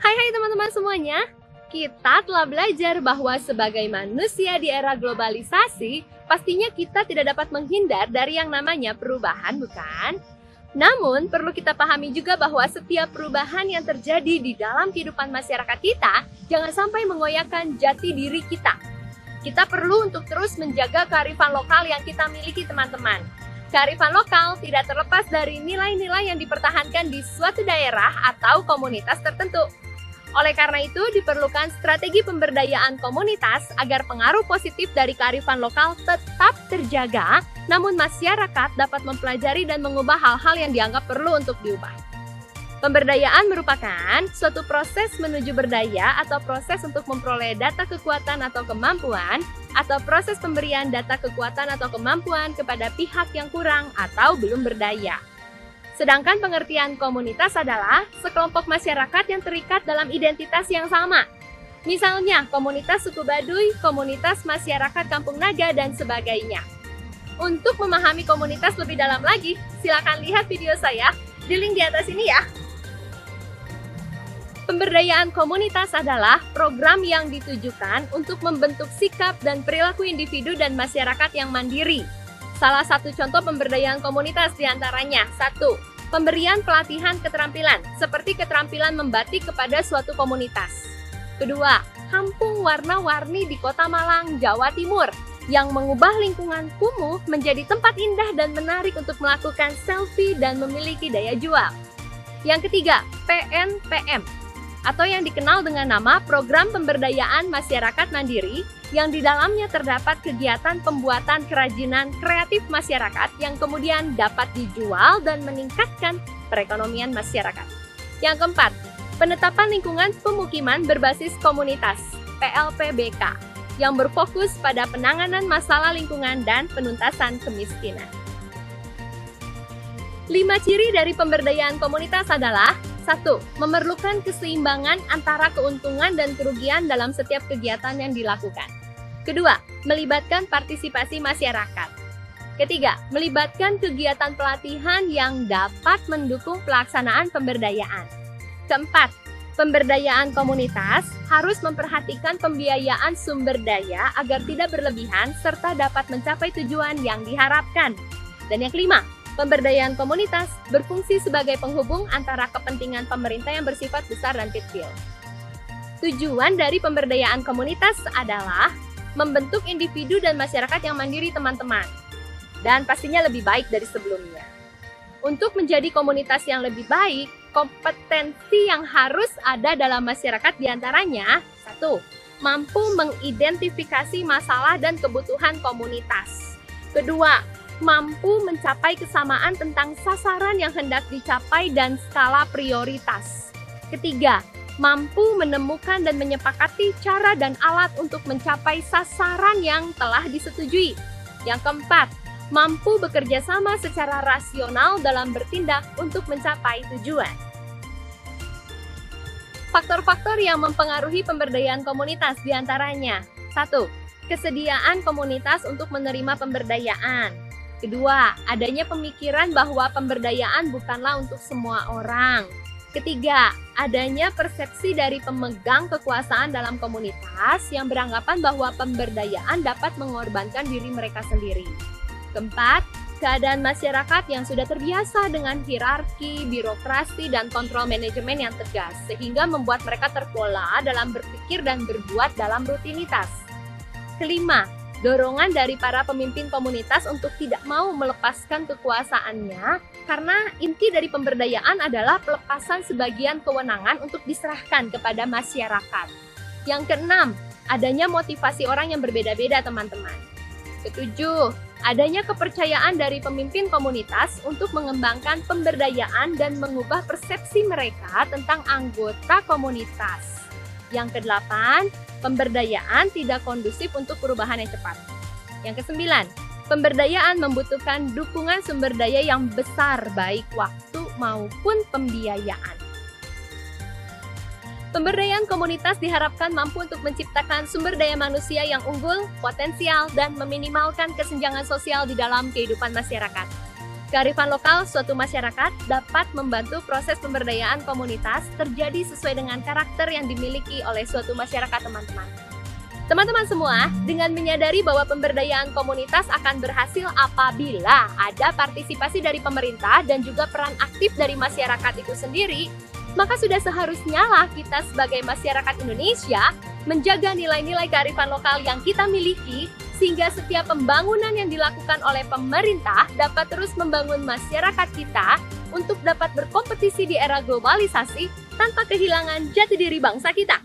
Hai teman-teman semuanya, kita telah belajar bahwa sebagai manusia di era globalisasi, pastinya kita tidak dapat menghindar dari yang namanya perubahan, bukan? Namun, perlu kita pahami juga bahwa setiap perubahan yang terjadi di dalam kehidupan masyarakat kita, jangan sampai mengoyakkan jati diri kita. Kita perlu untuk terus menjaga kearifan lokal yang kita miliki, teman-teman. Kearifan lokal tidak terlepas dari nilai-nilai yang dipertahankan di suatu daerah atau komunitas tertentu. Oleh karena itu, diperlukan strategi pemberdayaan komunitas agar pengaruh positif dari kearifan lokal tetap terjaga, namun masyarakat dapat mempelajari dan mengubah hal-hal yang dianggap perlu untuk diubah. Pemberdayaan merupakan suatu proses menuju berdaya atau proses untuk memperoleh data kekuatan atau kemampuan, atau proses pemberian data kekuatan atau kemampuan kepada pihak yang kurang atau belum berdaya. Sedangkan pengertian komunitas adalah sekelompok masyarakat yang terikat dalam identitas yang sama. Misalnya, komunitas suku Baduy, komunitas masyarakat Kampung Naga, dan sebagainya. Untuk memahami komunitas lebih dalam lagi, silakan lihat video saya di link di atas ini ya. Pemberdayaan komunitas adalah program yang ditujukan untuk membentuk sikap dan perilaku individu dan masyarakat yang mandiri. Salah satu contoh pemberdayaan komunitas diantaranya, 1. Pemberian pelatihan keterampilan, seperti keterampilan membatik kepada suatu komunitas. 2. Kampung warna-warni di Kota Malang, Jawa Timur, yang mengubah lingkungan kumuh menjadi tempat indah dan menarik untuk melakukan selfie dan memiliki daya jual. Yang ketiga, PNPM, atau yang dikenal dengan nama Program Pemberdayaan Masyarakat Mandiri, yang di dalamnya terdapat kegiatan pembuatan kerajinan kreatif masyarakat yang kemudian dapat dijual dan meningkatkan perekonomian masyarakat. Yang keempat, penetapan lingkungan pemukiman berbasis komunitas, PLPBK, yang berfokus pada penanganan masalah lingkungan dan penuntasan kemiskinan. 5 ciri dari pemberdayaan komunitas adalah: 1. Memerlukan keseimbangan antara keuntungan dan kerugian dalam setiap kegiatan yang dilakukan. 2. Melibatkan partisipasi masyarakat. 3. Melibatkan kegiatan pelatihan yang dapat mendukung pelaksanaan pemberdayaan. 4. Pemberdayaan komunitas harus memperhatikan pembiayaan sumber daya agar tidak berlebihan serta dapat mencapai tujuan yang diharapkan. Dan yang kelima, pemberdayaan komunitas berfungsi sebagai penghubung antara kepentingan pemerintah yang bersifat besar dan kecil. Tujuan dari pemberdayaan komunitas adalah membentuk individu dan masyarakat yang mandiri, teman-teman. Dan pastinya lebih baik dari sebelumnya. Untuk menjadi komunitas yang lebih baik, kompetensi yang harus ada dalam masyarakat diantaranya: 1. Mampu mengidentifikasi masalah dan kebutuhan komunitas. 2. Mampu mencapai kesamaan tentang sasaran yang hendak dicapai dan skala prioritas. 3. Mampu menemukan dan menyepakati cara dan alat untuk mencapai sasaran yang telah disetujui. Yang keempat, mampu bekerja sama secara rasional dalam bertindak untuk mencapai tujuan. Faktor-faktor yang mempengaruhi pemberdayaan komunitas diantaranya: 1. Kesediaan komunitas untuk menerima pemberdayaan. 2. Adanya pemikiran bahwa pemberdayaan bukanlah untuk semua orang. 3. Adanya persepsi dari pemegang kekuasaan dalam komunitas yang beranggapan bahwa pemberdayaan dapat mengorbankan diri mereka sendiri. 4. Keadaan masyarakat yang sudah terbiasa dengan hierarki, birokrasi, dan kontrol manajemen yang tegas, sehingga membuat mereka terpola dalam berpikir dan berbuat dalam rutinitas. 5. Dorongan dari para pemimpin komunitas untuk tidak mau melepaskan kekuasaannya, karena inti dari pemberdayaan adalah pelepasan sebagian kewenangan untuk diserahkan kepada masyarakat. Yang keenam, adanya motivasi orang yang berbeda-beda, teman-teman. 7. Adanya kepercayaan dari pemimpin komunitas untuk mengembangkan pemberdayaan dan mengubah persepsi mereka tentang anggota komunitas. Yang kedelapan, pemberdayaan tidak kondusif untuk perubahan yang cepat. Yang kesembilan, pemberdayaan membutuhkan dukungan sumber daya yang besar, baik waktu maupun pembiayaan. Pemberdayaan komunitas diharapkan mampu untuk menciptakan sumber daya manusia yang unggul, potensial, dan meminimalkan kesenjangan sosial di dalam kehidupan masyarakat. Kearifan lokal suatu masyarakat dapat membantu proses pemberdayaan komunitas terjadi sesuai dengan karakter yang dimiliki oleh suatu masyarakat, teman-teman. Teman-teman semua, dengan menyadari bahwa pemberdayaan komunitas akan berhasil apabila ada partisipasi dari pemerintah dan juga peran aktif dari masyarakat itu sendiri, maka sudah seharusnya lah kita sebagai masyarakat Indonesia menjaga nilai-nilai kearifan lokal yang kita miliki, sehingga setiap pembangunan yang dilakukan oleh pemerintah dapat terus membangun masyarakat kita untuk dapat berkompetisi di era globalisasi tanpa kehilangan jati diri bangsa kita.